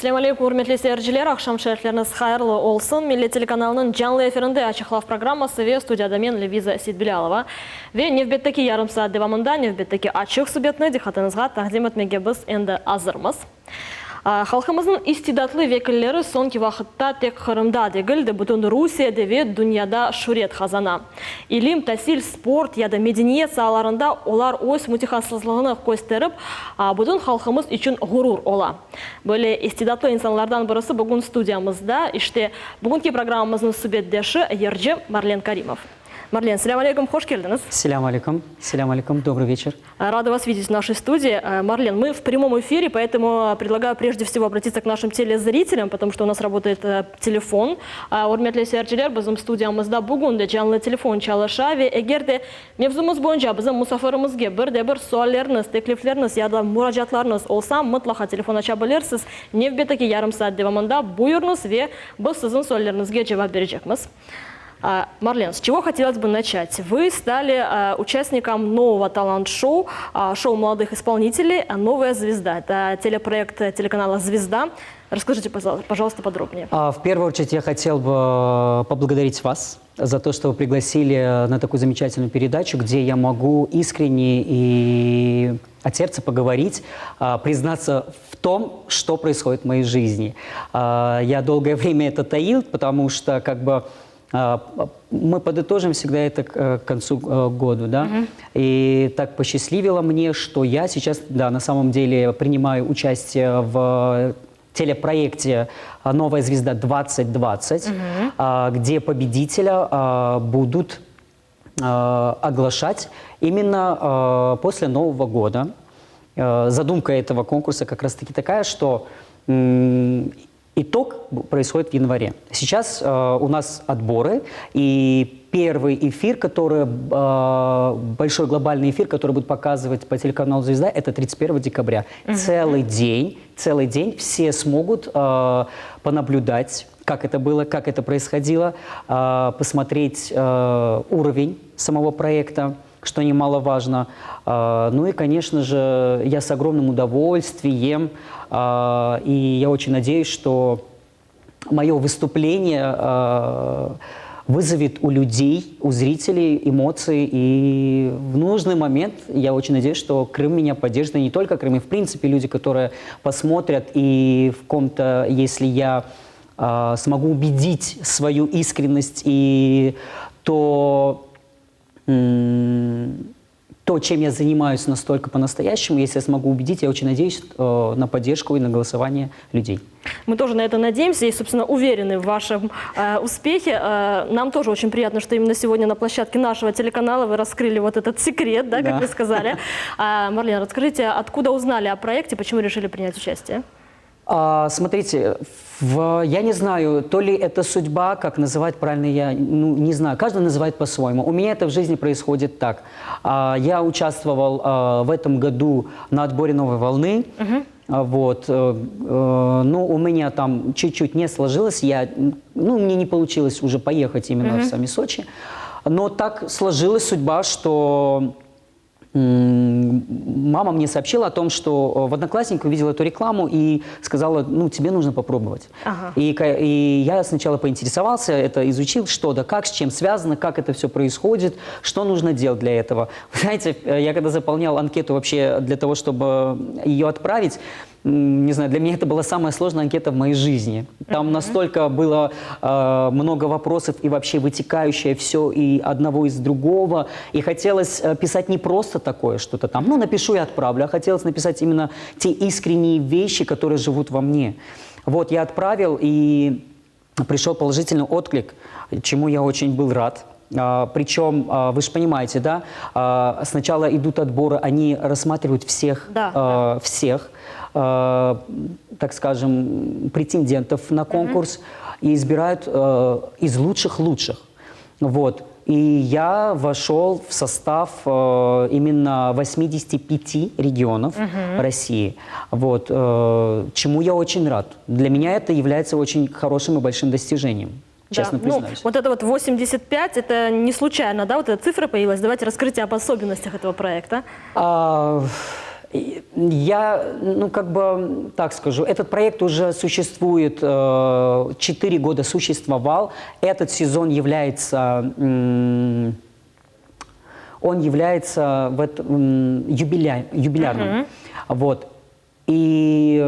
Ассаляму алейкум, урметли сeyirciler, akşam şerifleriniz hayırlı olsun. Milli Telekanalının canlı efirinde Açıklav programması ve studiyada men Левиза Сейдбилялова. Ve nevbetteki yarım saat devamında nevbetteki açık subjetini dikkatinizga taqdim etmege biz endi hazırmız. Халқымыздың истидатлы векіллері соңғы вақытта тек Қырымда дегілді, бүтін Русияда ве дүнияда шүрет қазана. Илим, тәсіл, спорт, яда медениет салаларында олар өз мутихассызлығыны көстеріп, бүтін халқымыз үшін ғурур ола. Бөле истидатлы инсанлардан бірісі бүгін студиямызда, бүгінгі программамыздың субъектдеші Ерджи Марлен Каримов. Марлен, салям алейкум, хош келдіңіз. Салям алейкум, добрый вечер. Рада вас видеть в нашей студии. Марлен, мы в прямом эфире, поэтому предлагаю прежде всего обратиться к нашим телезрителям, потому что у нас работает телефон. Урметли сeyirciler, bizim studiyamızda bugün de canlı telefon çalışa ve eğer de mevzumuz boyunca bizim musafirimizge bir sualleriniz, teklifleriniz ya da müracaatlarınız olsa mutlaka telefon açabilirsiniz. Nevbetteki yarım saat devamında buyurunuz ve biz sizin suallerinizge cevap vereceğimiz. Марлен, с чего хотелось бы начать? Вы стали участником нового талант-шоу, шоу молодых исполнителей «Новая звезда». Это телепроект телеканала «Звезда». Расскажите, пожалуйста, подробнее. В первую очередь я хотел бы поблагодарить вас за то, что вы пригласили на такую замечательную передачу, где я могу искренне и от сердца поговорить, признаться в том, что происходит в моей жизни. Я долгое время это таил, потому что мы подытожим всегда это к концу года, да? И так посчастливило мне, что я сейчас, да, на самом деле принимаю участие в телепроекте «Новая звезда 2020», где победителя будут оглашать именно после Нового года. Задумка этого конкурса как раз-таки такая, что итог происходит в январе. Сейчас у нас отборы, и первый эфир, большой глобальный эфир, который будет показывать по телеканалу «Звезда», это 31 декабря. Целый день все смогут понаблюдать, как это было, как это происходило, посмотреть уровень самого проекта, что немаловажно. Ну и, конечно же, я с огромным удовольствием, и я очень надеюсь, что мое выступление вызовет у людей, у зрителей эмоции, и в нужный момент я очень надеюсь, что Крым меня поддержит, и не только Крым, и в принципе люди, которые посмотрят, и в ком-то, если я смогу убедить свою искренность и то, чем я занимаюсь настолько по-настоящему, если я смогу убедить, я очень надеюсь на поддержку и на голосование людей. Мы тоже на это надеемся и, собственно, уверены в вашем успехе. Нам тоже очень приятно, что именно сегодня на площадке нашего телеканала вы раскрыли вот этот секрет, да, как вы сказали. Марлен, расскажите, откуда узнали о проекте, почему решили принять участие? Смотрите, я не знаю, то ли это судьба, как называть правильно, я не знаю. Каждый называет по-своему. У меня это в жизни происходит так. Я участвовал в этом году на отборе «Новой волны». Вот. Ну, у меня там чуть-чуть не сложилось. Мне не получилось уже поехать именно в сами Сочи. Но так сложилась судьба, что мама мне сообщила о том, что в «Одноклассниках» увидела эту рекламу и сказала, тебе нужно попробовать. И я сначала поинтересовался, это изучил, что да как, с чем связано, как это все происходит, что нужно делать для этого. Вы знаете, я когда заполнял анкету вообще для того, чтобы ее отправить, не знаю, для меня это была самая сложная анкета в моей жизни. Там настолько было много вопросов и вообще вытекающее все и одного из другого. И хотелось писать не просто такое что-то там, напишу и отправлю, а хотелось написать именно те искренние вещи, которые живут во мне. Вот, я отправил, и пришел положительный отклик, чему я очень был рад. Причем, вы же понимаете, да, сначала идут отборы, они рассматривают всех, так скажем, претендентов на конкурс и избирают из лучших. Вот. И я вошел в состав именно 85 регионов России, вот, чему я очень рад. Для меня это является очень хорошим и большим достижением. Честно признаюсь. Вот это вот 85, это не случайно, да, вот эта цифра появилась. Давайте раскрытие об особенностях этого проекта. Я, ну, как бы, так скажу, этот проект уже существует, 4 года существовал. Этот сезон является, он является юбилярным. Вот. И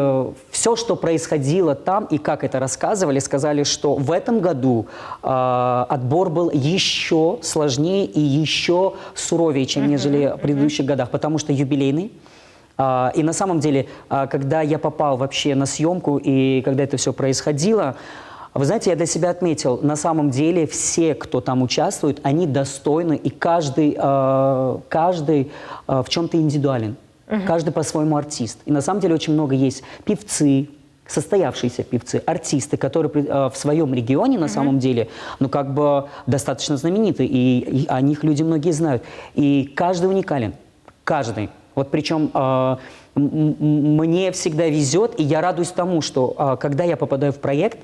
все, что происходило там и как это рассказывали, сказали, что в этом году отбор был еще сложнее и еще суровее, чем нежели в предыдущих годах, потому что юбилейный. И на самом деле, когда я попал вообще на съемку и когда это все происходило, вы знаете, я для себя отметил, на самом деле все, кто там участвует, они достойны, и каждый в чем-то индивидуален. Каждый по-своему артист. И на самом деле очень много есть певцы, состоявшиеся певцы, артисты, которые в своем регионе на самом деле, ну, как бы достаточно знамениты, и о них люди многие знают. И каждый уникален. Каждый. Вот причем мне всегда везет, и я радуюсь тому, что когда я попадаю в проект,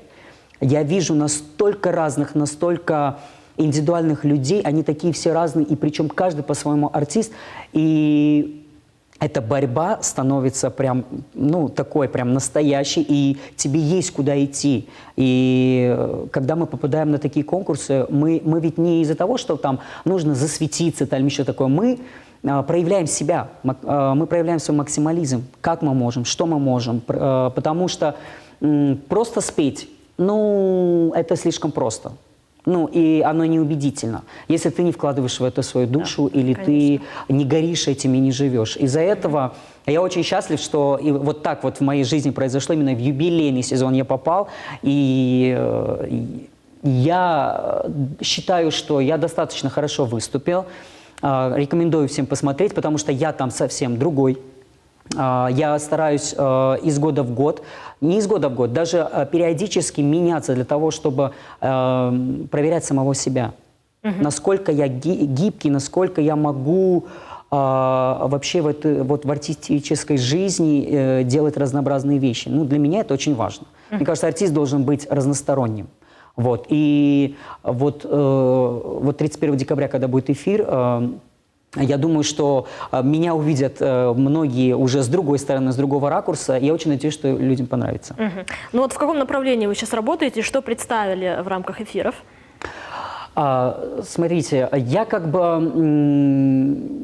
я вижу настолько разных, настолько индивидуальных людей, они такие все разные, и причем каждый по-своему артист, и эта борьба становится прям, ну, такой прям настоящей, и тебе есть куда идти. И когда мы попадаем на такие конкурсы, мы ведь не из-за того, что там нужно засветиться, там еще такое, мы проявляем себя, мы проявляем свой максимализм, как мы можем, что мы можем, потому что просто спеть, ну, это слишком просто. Ну, и оно неубедительно, если ты не вкладываешь в это свою душу, да, или конечно, ты не горишь этим и не живешь. Из-за этого я очень счастлив, что и вот так вот в моей жизни произошло, именно в юбилейный сезон я попал, и я считаю, что я достаточно хорошо выступил. Рекомендую всем посмотреть, потому что я там совсем другой. Я стараюсь из года в год, не из года в год, даже периодически меняться для того, чтобы проверять самого себя. Насколько я гибкий, насколько я могу вообще в артистической жизни делать разнообразные вещи. Ну, для меня это очень важно. Мне кажется, артист должен быть разносторонним. Вот. И вот 31 декабря, когда будет эфир, я думаю, что меня увидят многие уже с другой стороны, с другого ракурса. Я очень надеюсь, что людям понравится. Ну вот в каком направлении вы сейчас работаете, что представили в рамках эфиров? Смотрите, я как бы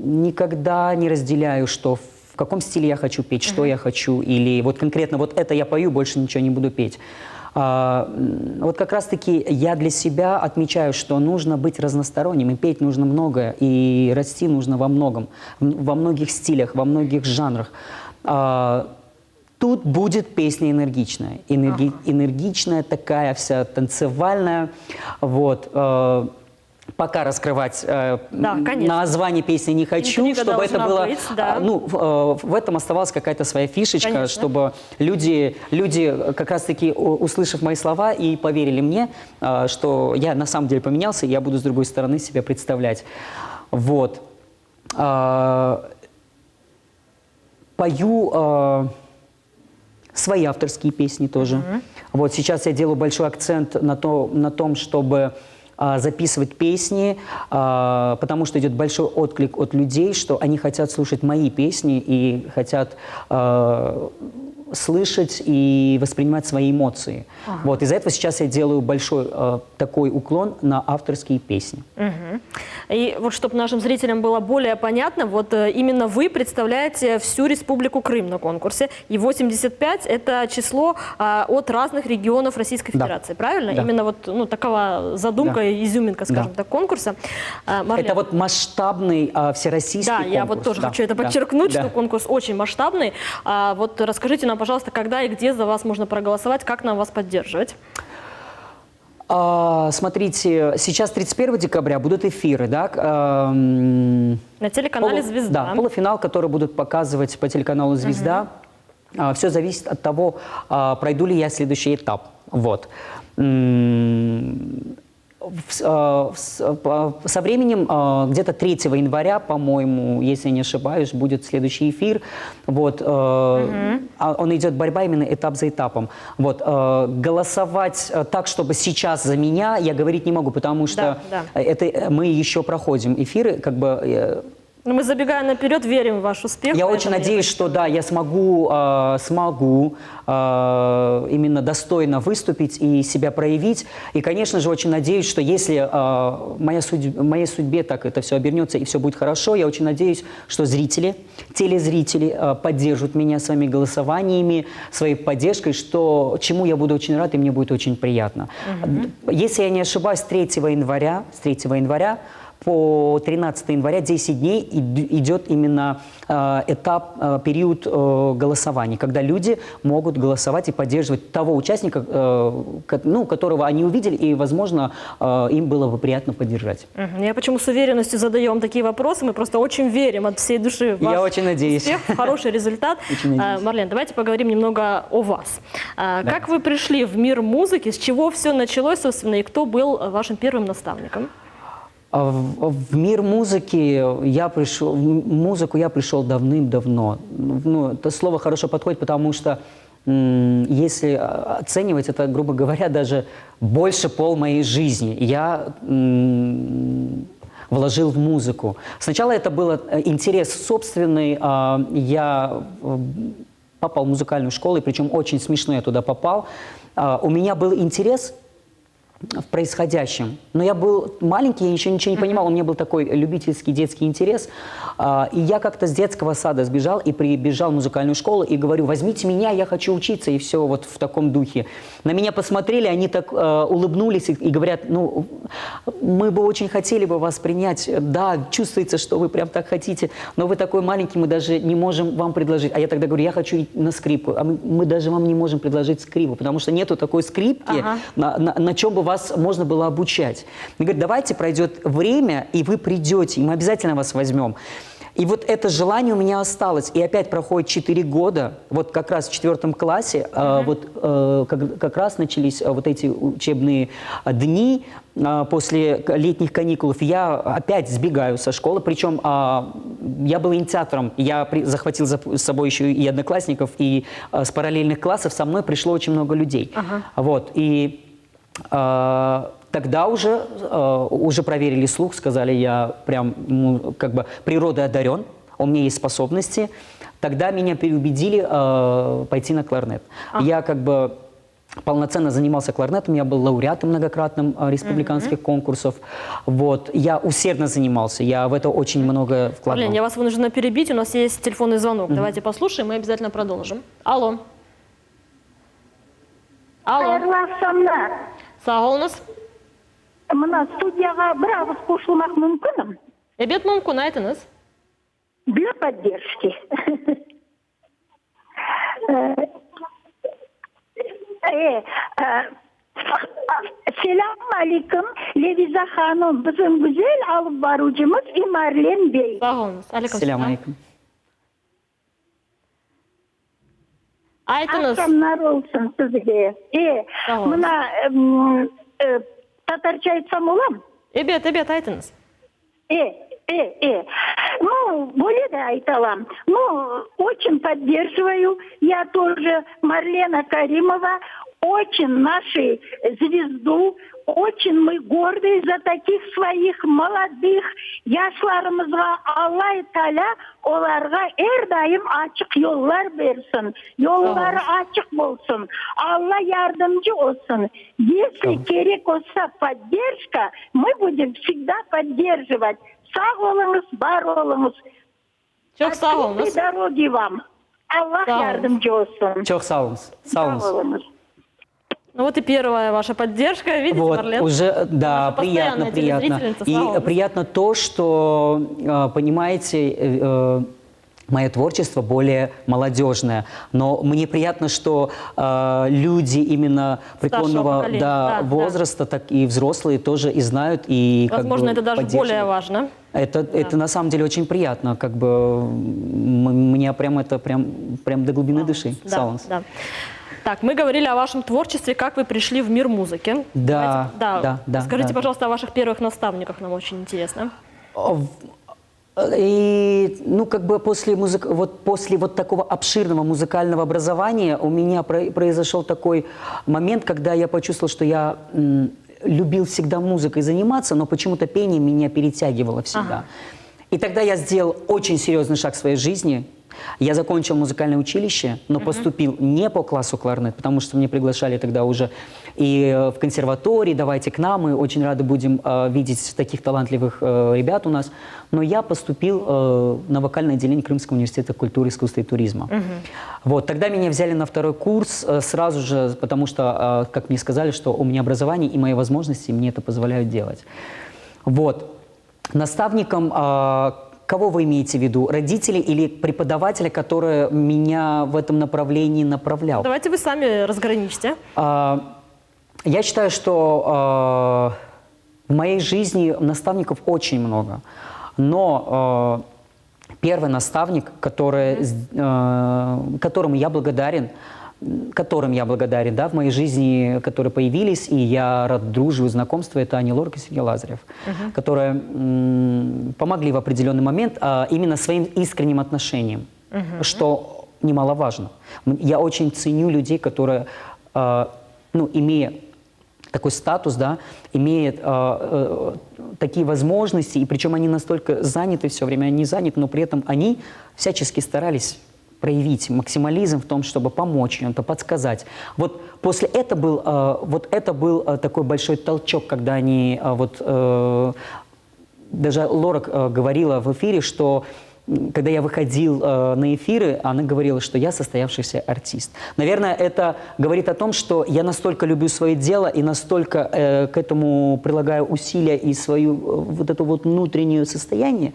никогда не разделяю, что в каком стиле я хочу петь, что я хочу, или вот конкретно вот это я пою, больше ничего не буду петь. Вот как раз-таки я для себя отмечаю, что нужно быть разносторонним, и петь нужно многое, и расти нужно во многом, во многих стилях, во многих жанрах. Тут будет песня энергичная, энергичная такая вся, танцевальная, вот. Пока раскрывать название песни не хочу, интрига чтобы это было, быть, да. ну, в этом оставалась какая-то своя фишечка, конечно, чтобы люди как раз-таки, услышав мои слова, и поверили мне, что я на самом деле поменялся, и я буду с другой стороны себя представлять. Вот. Пою свои авторские песни тоже. Вот сейчас я делаю большой акцент на том, чтобы записывать песни, потому что идет большой отклик от людей, что они хотят слушать мои песни и хотят слышать и воспринимать свои эмоции. Вот, из-за этого сейчас я делаю большой такой уклон на авторские песни. И вот чтобы нашим зрителям было более понятно, вот именно вы представляете всю Республику Крым на конкурсе, и 85 – это число от разных регионов Российской Федерации, правильно? Да. Именно вот, ну, такова задумка, изюминка, скажем так, конкурса. Это вот масштабный всероссийский конкурс. Да, я вот тоже хочу это подчеркнуть, что конкурс очень масштабный. Вот расскажите нам, пожалуйста, когда и где за вас можно проголосовать, как нам вас поддерживать? Смотрите, сейчас 31 декабря будут эфиры, да? На телеканале «Звезда». Да, полуфинал, который будут показывать по телеканалу «Звезда». Все зависит от того, пройду ли я следующий этап. Вот. Со временем, где-то 3 января, по-моему, если я не ошибаюсь, будет следующий эфир. Вот, он идет борьба именно этап за этапом. Вот, голосовать так, чтобы сейчас за меня, я говорить не могу, потому что это, мы еще проходим эфиры, как бы Ну, мы, забегая наперед, верим в ваш успех. Я очень надеюсь, что да, я смогу именно достойно выступить и себя проявить. И, конечно же, очень надеюсь, что если моей судьбе так это все обернется и все будет хорошо, я очень надеюсь, что зрители, телезрители поддержат меня своими голосованиями, своей поддержкой, чему я буду очень рад и мне будет очень приятно. Если я не ошибаюсь, с 3 января по 13 января 10 дней идет именно период голосования, когда люди могут голосовать и поддерживать того участника, которого они увидели, и, возможно, им было бы приятно поддержать. Я почему с уверенностью задаем такие вопросы, мы просто очень верим от всей души в ваш Я очень надеюсь. успех, в хороший результат. Марлен, давайте поговорим немного о вас. Как вы пришли в мир музыки, с чего все началось, собственно, и кто был вашим первым наставником? В мир музыки я пришел давным-давно. Ну, это слово хорошо подходит, потому что если оценивать это, грубо говоря, даже больше моей жизни я вложил в музыку. Сначала это был интерес собственный. Я попал в музыкальную школу, и причем очень смешно я туда попал. У меня был интерес в происходящем. Но я был маленький, я еще ничего не понимал, у меня был такой любительский детский интерес. И я как-то с детского сада сбежал и прибежал в музыкальную школу и говорю: возьмите меня, я хочу учиться, и все вот в таком духе. На меня посмотрели, они так улыбнулись и говорят: ну, мы бы очень хотели бы вас принять, да, чувствуется, что вы прям так хотите, но вы такой маленький, мы даже не можем вам предложить. А я тогда говорю: я хочу на скрипку, а мы даже вам не можем предложить скрипку, потому что нету такой скрипки, на чем бы вас можно было обучать. Мне говорят: давайте пройдет время, и вы придете, и мы обязательно вас возьмем. И вот это желание у меня осталось. И опять проходит 4 года, вот как раз в 4 классе, как раз начались вот эти учебные дни после летних каникул. Я опять сбегаю со школы, причем я был инициатором, я захватил с собой еще и одноклассников, и с параллельных классов со мной пришло очень много людей. Вот, и тогда уже проверили слух, сказали: я прям как бы природой одарен, у меня есть способности. Тогда меня переубедили пойти на кларнет. Я как бы полноценно занимался кларнетом, я был лауреатом многократным республиканских конкурсов. Вот. Я усердно занимался, я в это очень много вкладывал. Марлен, я вас вынуждена перебить, у нас есть телефонный звонок. Давайте послушаем, мы обязательно продолжим. Алло. Алло. Sağ olunuz. Мына студияға бір ауыз қосылмақ мүмкінім? Бет мүмкін, айтыңыз. Для поддержки. Selam aleyküm. Левиза ханым, біздің güzel алып барушымыз Марлен Бей. Sağ olunuz. Алейкум Selam aleyküm. Айтыңыз. Akşamlar olsun sizге. Мына татарча айтсам оламы? Бет, айтыңыз. Ну, более да, айталам. Ну, очень поддерживаю. Я тоже Марлена Каримова, очень нашу звезду, очень мы горды за таких своих молодых яшларымызға Аллах Тағала оларға әрдайым ачык yollar берсін. Yolları açık болсын. Алла ярдәмче olsun. Если керек olsa поддержка, мы будем всегда поддерживать. Sağ olunuz, var olunuz. Çok sağ olunuz. Дороги вам. Allah yardımcı olsun. Çok sağ olun. Sağ olun. Ну вот и первая ваша поддержка, видите, вот, Марлен? Уже, да, приятно. И приятно то, что, понимаете, мое творчество более молодежное. Но мне приятно, что люди именно преклонного возраста, так и взрослые тоже и знают. И, возможно, это даже более важно. Это на самом деле очень приятно. Как бы, меня прям это прям до глубины души. Да. Так, мы говорили о вашем творчестве, как вы пришли в мир музыки. Да. Скажите, пожалуйста, о ваших первых наставниках, нам очень интересно. И, ну, как бы после вот такого обширного музыкального образования у меня произошел такой момент, когда я почувствовал, что я любил всегда музыкой заниматься, но почему-то пение меня перетягивало всегда. И тогда я сделал очень серьезный шаг в своей жизни. Я закончил музыкальное училище, но поступил не по классу кларнет, потому что меня приглашали тогда уже и в консерватории, давайте к нам, мы очень рады будем видеть таких талантливых ребят у нас. Но я поступил на вокальное отделение Крымского университета культуры, искусства и туризма. Вот, тогда меня взяли на второй курс сразу же, потому что, как мне сказали, что у меня образование и мои возможности мне это позволяют делать. Вот. Наставником, кого вы имеете в виду? Родители или преподавателя, который меня в этом направлении направлял? Давайте вы сами разграничьте. Я считаю, что в моей жизни наставников очень много. Но первый наставник, которым я благодарен, да, в моей жизни, которые появились, и я рад дружбе, знакомству, это Аня Лорак и Сергей Лазарев, которые помогли в определенный момент именно своим искренним отношением, что немаловажно. Я очень ценю людей, которые, имея такой статус, да, имеют такие возможности, и причем они настолько заняты все время, они заняты, но при этом они всячески старались проявить максимализм в том, чтобы помочь им, подсказать. Вот после это был такой большой толчок, когда они, даже Лорак говорила в эфире, что когда я выходил на эфиры, она говорила, что я состоявшийся артист. Наверное, это говорит о том, что я настолько люблю свое дело и настолько к этому прилагаю усилия и свою вот это вот внутреннее состояние,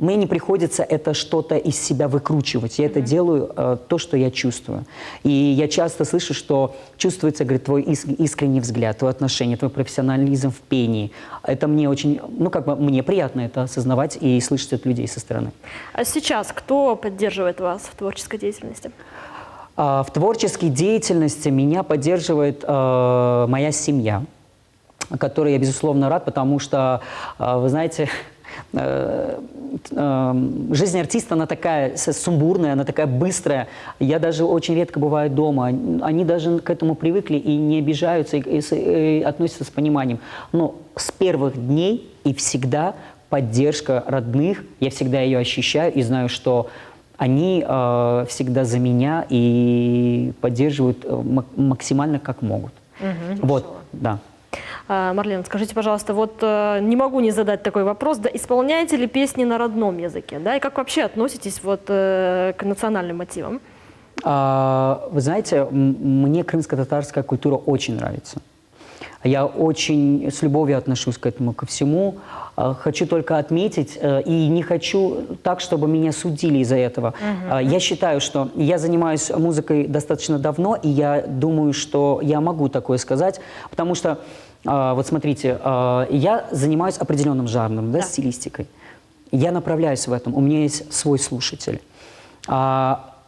мне не приходится это что-то из себя выкручивать. Я это делаю, то, что я чувствую. И я часто слышу, что чувствуется, говорит, твой искренний взгляд, твое отношение, твой профессионализм в пении. Это мне очень, мне приятно это осознавать и слышать от людей со стороны. А сейчас кто поддерживает вас в творческой деятельности? В творческой деятельности меня поддерживает моя семья, которой я, безусловно, рад, потому что, вы знаете, жизнь артиста, она такая сумбурная, она такая быстрая. Я даже очень редко бываю дома. Они даже к этому привыкли и не обижаются, и относятся с пониманием. Но с первых дней и всегда поддержка родных, я всегда ее ощущаю и знаю, что они всегда за меня и поддерживают максимально как могут. Вот, да. Марлен, скажите, пожалуйста, не могу не задать такой вопрос, да, исполняете ли песни на родном языке, да, и как вообще относитесь к национальным мотивам? Вы знаете, мне крымско-татарская культура очень нравится. Я очень с любовью отношусь к этому, ко всему. Хочу только отметить, и не хочу так, чтобы меня судили из-за этого. Я считаю, что я занимаюсь музыкой достаточно давно, и я думаю, что я могу такое сказать, потому что, вот смотрите, я занимаюсь определенным жанром, да, стилистикой. Я направляюсь в этом, у меня есть свой слушатель.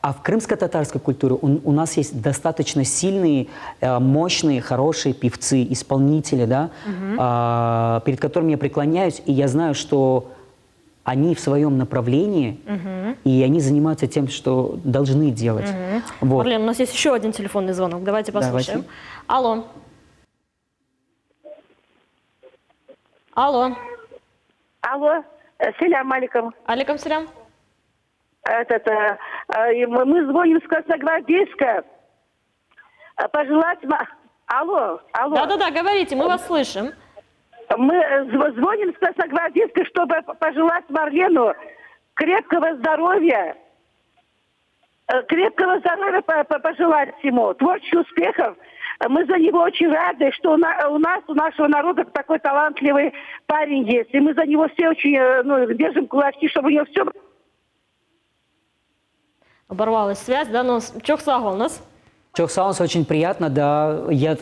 А в крымско-татарской культуре у нас есть достаточно сильные, мощные, хорошие певцы, исполнители, да, перед которыми я преклоняюсь, и я знаю, что они в своем направлении, и они занимаются тем, что должны делать. Вот. Марлен, у нас есть еще один телефонный звонок, давайте послушаем. Алло. Алло. Алло, селям алейкум. Алейкум селям. Мы звоним с Красногвардейска. Пожелать... Алло. Да-да-да, говорите, мы вас слышим. Мы звоним с Красногвардейска, чтобы пожелать Марлену крепкого здоровья пожелать ему, творческих успехов. Мы за него очень рады, что у нашего народа такой талантливый парень есть. И мы за него все очень держим кулачки, чтобы у него все... Оборвалась связь, да, но чохсагол нас. Чохсаунс очень приятно, да. Я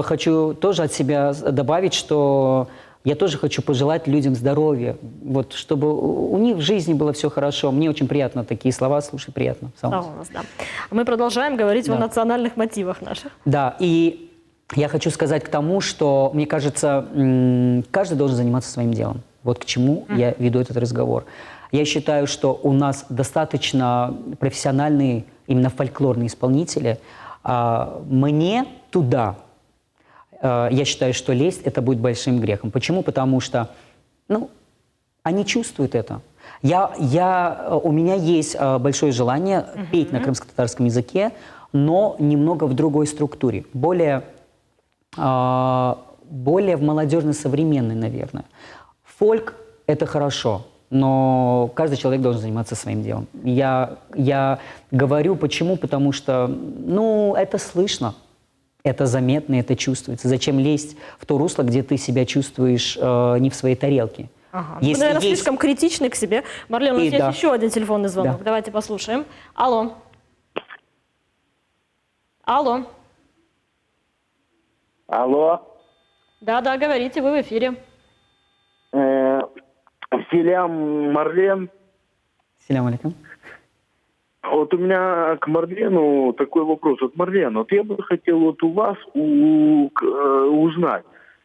хочу тоже от себя добавить, что я тоже хочу пожелать людям здоровья, вот, чтобы у них в жизни было все хорошо. Мне очень приятно такие слова слушать, приятно. Да. Мы продолжаем говорить о национальных мотивах наших. Да, и я хочу сказать к тому, что, мне кажется, каждый должен заниматься своим делом. Вот к чему я веду этот разговор. Я считаю, что у нас достаточно профессиональные, именно фольклорные исполнители. Мне туда, я считаю, что лезть – это будет большим грехом. Почему? Потому что, Они чувствуют это. У меня есть большое желание петь на крымско-татарском языке, но немного в другой структуре, более в молодежно-современной, наверное. Фольк – это хорошо, но каждый человек должен заниматься своим делом. Я говорю почему, потому что, это слышно, это заметно, это чувствуется. Зачем лезть в то русло, где ты себя чувствуешь не в своей тарелке? Ага. Вы, наверное, слишком критичны к себе. Марлен, у нас есть еще один телефонный звонок. Да. Давайте послушаем. Алло. Алло. Алло. Да, говорите, вы в эфире. Селям, Марлен. Селям алейкум. Вот у меня к Марлену такой вопрос. Вот, Марлен, вот я бы хотел вот у вас узнать.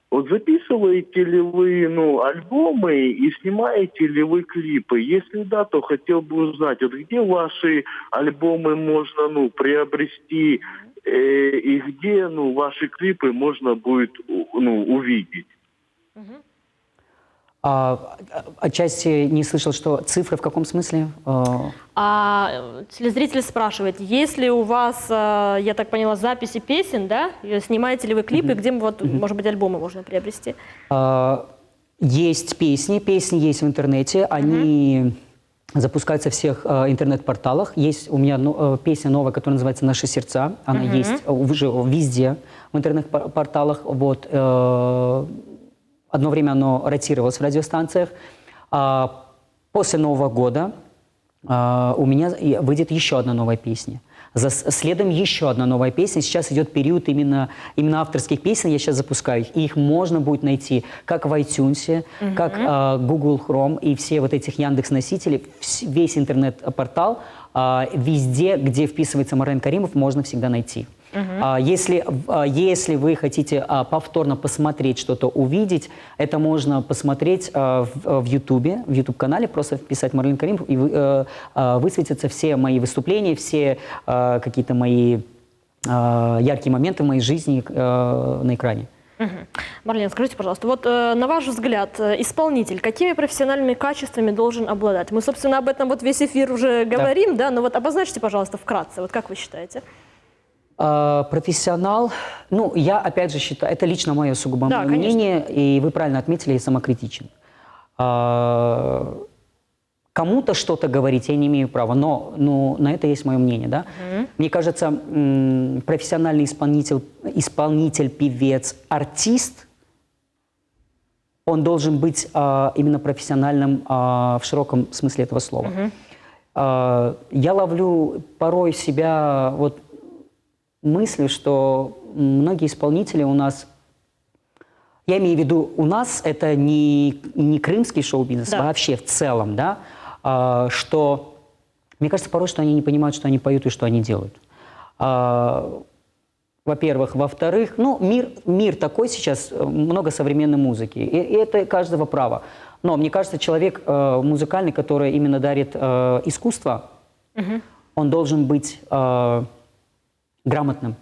Вот записываете ли вы альбомы и снимаете ли вы клипы? Если да, то хотел бы узнать, вот где ваши альбомы можно приобрести и где ваши клипы можно будет увидеть? Отчасти не слышал, что цифры в каком смысле? Телезритель спрашивает, есть ли у вас, я так поняла, записи песен, да? Снимаете ли вы клипы, где, может быть, альбомы можно приобрести? Есть песни есть в интернете, они запускаются в всех интернет-порталах. Есть у меня песня новая, которая называется «Наши сердца», она есть уже везде в интернет-порталах, вот. Одно время оно ротировалось в радиостанциях. После Нового года у меня выйдет еще одна новая песня. Следом еще одна новая песня. Сейчас идет период именно авторских песен. Я сейчас запускаю их. И их можно будет найти как в iTunes, как Google Chrome и все вот этих Яндекс-носители. Весь интернет-портал, везде, где вписывается Марлен Каримов, можно всегда найти. Если вы хотите повторно посмотреть что-то, увидеть, это можно посмотреть в Ютубе, в Ютуб-канале, просто вписать Марлен Каримов, и высветятся все мои выступления, все какие-то мои яркие моменты в моей жизни на экране. Марлен, скажите, пожалуйста, вот на ваш взгляд, исполнитель какими профессиональными качествами должен обладать? Мы, собственно, об этом вот весь эфир уже говорим, да, но вот обозначьте, пожалуйста, вкратце, вот как вы считаете? Профессионал, я опять же считаю, это лично мое сугубо мое мнение, и вы правильно отметили, я самокритичен. Кому-то что-то говорить я не имею права, но на это есть мое мнение, да. Мне кажется, профессиональный исполнитель, певец, артист, он должен быть именно профессиональным в широком смысле этого слова. Я ловлю порой себя мыслью, что многие исполнители у нас, я имею в виду, у нас это не крымский шоу-бизнес, вообще в целом, да, что, мне кажется, порой, что они не понимают, что они поют и что они делают. Во-первых. Во-вторых, мир такой сейчас, много современной музыки, и это каждого право. Но мне кажется, человек музыкальный, который именно дарит искусство, он должен быть грамотным.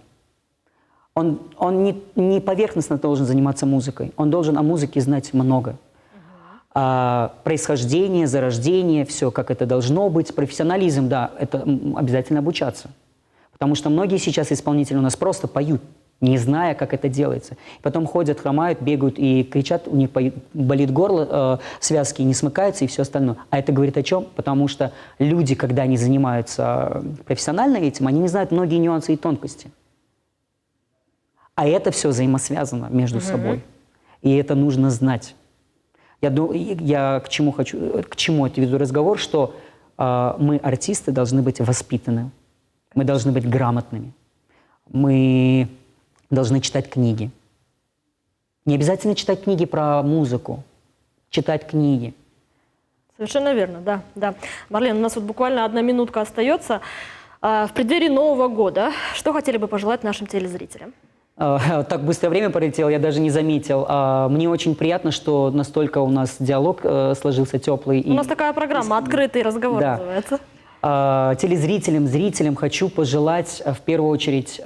Он не поверхностно должен заниматься музыкой. Он должен о музыке знать много. Происхождение, зарождение, все, как это должно быть. Профессионализм, да, это обязательно обучаться. Потому что многие сейчас исполнители у нас просто поют, не зная, как это делается. Потом ходят, хромают, бегают и кричат, у них болит горло, связки не смыкаются и все остальное. А это говорит о чем? Потому что люди, когда они занимаются профессионально этим, они не знают многие нюансы и тонкости. А это все взаимосвязано между собой. И это нужно знать. Я к чему это веду разговор, что мы, артисты, должны быть воспитаны. Мы должны быть грамотными. Мы должны читать книги. Не обязательно читать книги про музыку. Читать книги. Совершенно верно, да. Марлен, у нас вот буквально 1 минутка остается. В преддверии Нового года что хотели бы пожелать нашим телезрителям? Так быстрое время пролетело, я даже не заметил. Мне очень приятно, что настолько у нас диалог сложился теплый. У нас такая программа «Открытый разговор» называется. Телезрителям, зрителям хочу пожелать в первую очередь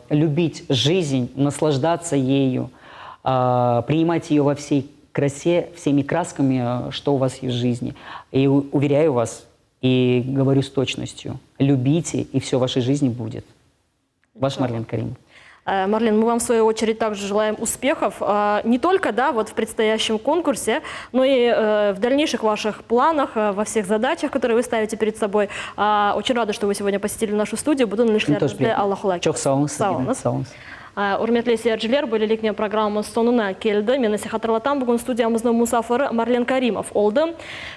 любить жизнь, наслаждаться ею, принимать ее во всей красе, всеми красками, что у вас есть в жизни. И уверяю вас, и говорю с точностью, любите, и все в вашей жизни будет. Ваш Марлен Каримов. Марлен, мы вам в свою очередь также желаем успехов не только вот в предстоящем конкурсе, но и в дальнейших ваших планах, во всех задачах, которые вы ставите перед собой. Очень рада, что вы сегодня посетили нашу студию. Будун нишляр Аллахулаки. Çok sağ olun. Урметлі сeyirciler, бөлелікне программы сонуна келді. Мені хатırlatan бүгін студиямыздың мұсафыры Марлен Каримов олды.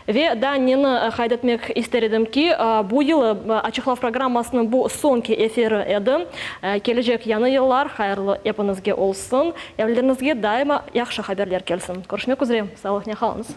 Ве нені хайдатмек истередім ки, бұл елі Ачықлав программасының бұл сонки эфирі еді. Кележек яны еллар, хайырлы епінізге олсын. Евлеріңізге дайыма яқшы хаберлер келсін. Көршмек үзірем. Сағылық не қалыңыз.